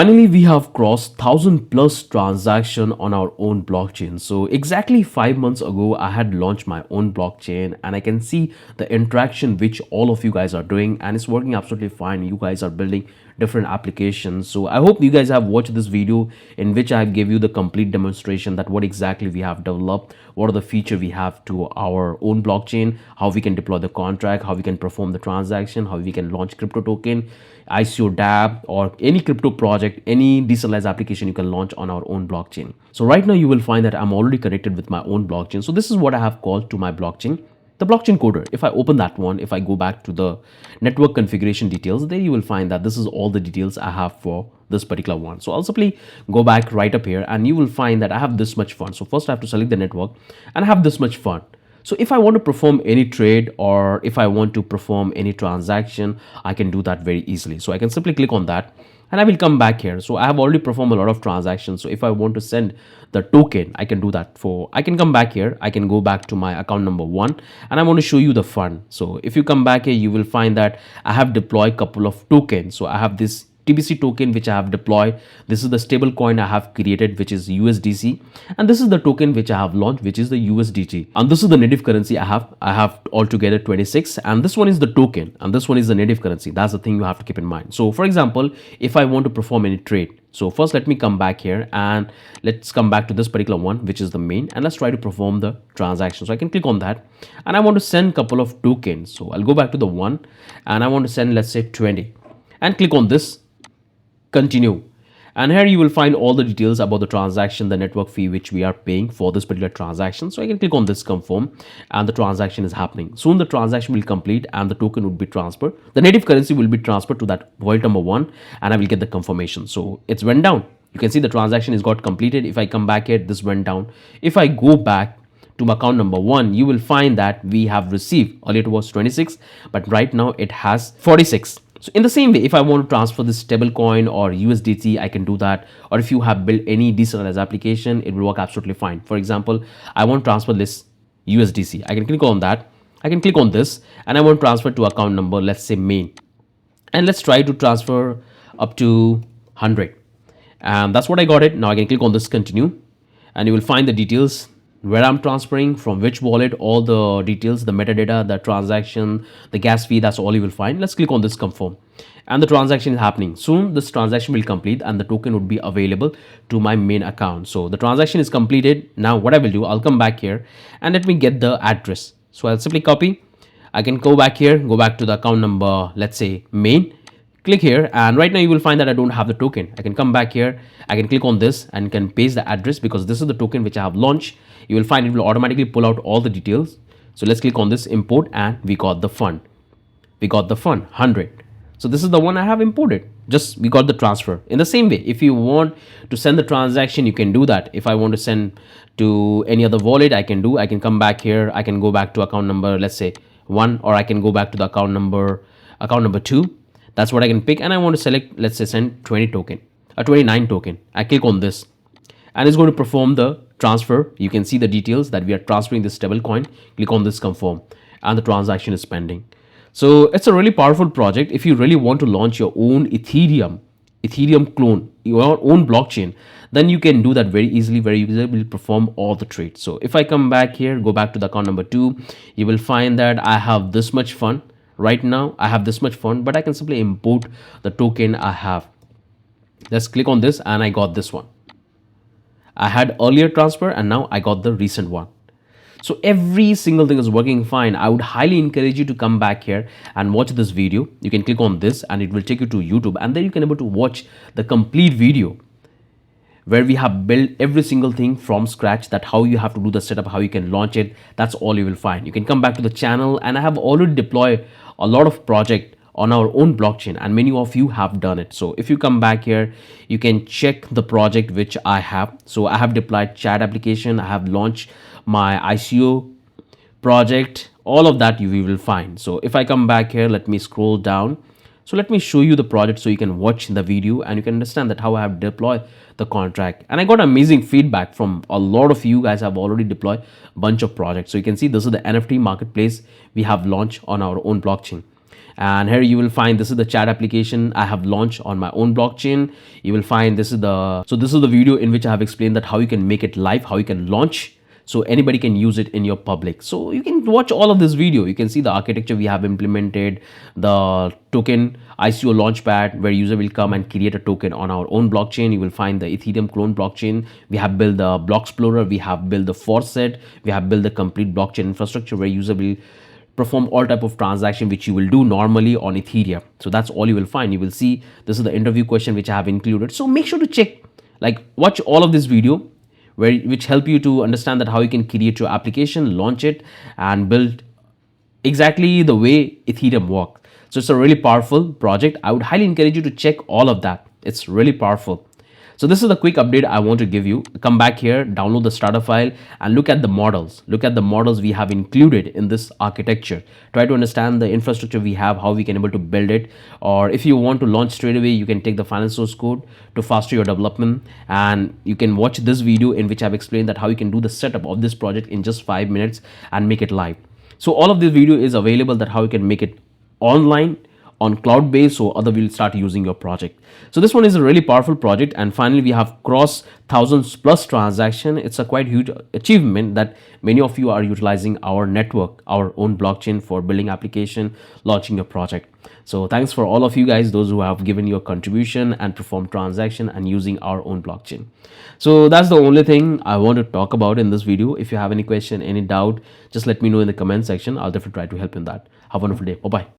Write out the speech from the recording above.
Finally, we have crossed 1,000+ transaction on our own blockchain. So exactly 5 months ago, I had launched my own blockchain, and I can see the interaction which all of you guys are doing, and it's working absolutely fine. You guys are building different applications. So I hope you guys have watched this video in which I give you the complete demonstration that what exactly we have developed, what are the feature we have to our own blockchain, how we can deploy the contract, how we can perform the transaction, how we can launch crypto token, ICO DApp, or any crypto project, any decentralized application you can launch on our own blockchain. So right now you will find that I'm already connected with my own blockchain. So this is what I have called to my blockchain, the blockchain coder. If I open that one, if I go back to the network configuration details, there you will find that this is all the details I have for this particular one. So I'll simply go back right up here and you will find that I have this much fund. So first I have to select the network and I have this much fund. So if I want to perform any trade or if I want to perform any transaction, I can do that very easily. So I can simply click on that and I will come back here. So I have already performed a lot of transactions. So if I want to send the token, I can do that. I can come back here. I can go back to my account number one and I want to show you the fund. So if you come back here, you will find that I have deployed a couple of tokens. So I have this TBC token which I have deployed. This is the stable coin I have created, which is USDC, and this is the token which I have launched, which is the USDT, and this is the native currency I have altogether 26, and this one is the token and this one is the native currency. That's the thing you have to keep in mind. So for example, if I want to perform any trade, so first let me come back here and let's come back to this particular one, which is the main, and let's try to perform the transaction. So I can click on that and I want to send a couple of tokens. So I'll go back to the one and I want to send, let's say 20, and click on this continue, and here you will find all the details about the transaction, the network fee which we are paying for this particular transaction. So I can click on this confirm and the transaction is happening. Soon the transaction will complete and the token would be transferred. The native currency will be transferred to that wallet number one and I will get the confirmation. So it's went down. You can see the transaction is got completed. If I come back here, this went down. If I go back to account number one, you will find that we have received, earlier it was 26, but right now it has 46. So in the same way, if I want to transfer this stable coin or USDT, I can do that. Or if you have built any decentralized application, it will work absolutely fine. For example, I want to transfer this USDC. I can click on that. I can click on this and I want to transfer to account number, let's say main. And let's try to transfer up to 100. And that's what I got it. Now I can click on this continue and you will find the details where I'm transferring, from which wallet, all the details, the metadata, the transaction, the gas fee, that's all you will find. Let's click on this confirm and the transaction is happening. Soon this transaction will complete and the token would be available to my main account. So the transaction is completed. Now what I will do, I'll come back here and let me get the address. So I'll simply copy. I can go back here, go back to the account number, let's say main, click here, and right now you will find that I don't have the token. I can come back here, I can click on this and can paste the address because this is the token which I have launched. You will find it will automatically pull out all the details. So let's click on this import and we got the fund. We got the fund 100. So this is the one I have imported. Just we got the transfer. In the same way, if you want to send the transaction, you can do that. If I want to send to any other wallet, I can do. I can come back here. I can go back to account number, let's say 1, or I can go back to the account number 2. That's what I can pick, and I want to select, let's say send 20 token, a 29 token. I click on this and it's going to perform the transfer. You can see the details that we are transferring this stable coin. Click on this confirm and the transaction is pending. So it's a really powerful project. If you really want to launch your own Ethereum clone, your own blockchain, then you can do that very easily, very easily will perform all the trades. So if I come back here, go back to the account number 2, you will find that I have this much fund. Right now I have this much fund, but I can simply import the token I have. Let's click on this and I got this one. I had earlier transfer and now I got the recent one. So every single thing is working fine. I would highly encourage you to come back here and watch this video. You can click on this and it will take you to YouTube, and then you can able to watch the complete video where we have built every single thing from scratch, that how you have to do the setup, how you can launch it. That's all you will find. You can come back to the channel, and I have already deployed a lot of project on our own blockchain and many of you have done it. So if you come back here, you can check the project which I have. So I have deployed chat application, I have launched my ICO project, all of that you will find. So if I come back here, let me scroll down. So let me show you the project so you can watch the video and you can understand that how I have deployed the contract. And I got amazing feedback from a lot of you guys have already deployed a bunch of projects. So you can see this is the NFT marketplace we have launched on our own blockchain. And here you will find this is the chat application I have launched on my own blockchain. You will find this is the video in which I have explained that how you can make it live, how you can launch, so anybody can use it in your public. So you can watch all of this video. You can see the architecture we have implemented, the token ICO launchpad where user will come and create a token on our own blockchain. You will find the Ethereum clone blockchain. We have built the block explorer, we have built the faucet, we have built the complete blockchain infrastructure where user will perform all type of transaction which you will do normally on Ethereum. So that's all you will find. You will see this is the interview question which I have included. So make sure to check, like watch all of this video which help you to understand that how you can create your application, launch it, and build exactly the way Ethereum works. So it's a really powerful project. I would highly encourage you to check all of that. It's really powerful. So this is the quick update I want to give you. Come back here, download the starter file, and look at the models. Look at the models we have included in this architecture. Try to understand the infrastructure we have, how we can able to build it. Or if you want to launch straight away, you can take the final source code to faster your development. And you can watch this video in which I've explained that how you can do the setup of this project in just 5 minutes and make it live. So all of this video is available that how you can make it online on cloud base, so other will start using your project. So this one is a really powerful project. And finally we have cross thousands plus transaction. It's a quite huge achievement that many of you are utilizing our network, our own blockchain, for building application, launching your project. So thanks for all of you guys, those who have given your contribution and performed transaction and using our own blockchain. So that's the only thing I want to talk about in this video. If you have any question, any doubt, just let me know in the comment section. I'll definitely try to help in that. Have a wonderful day. Bye bye.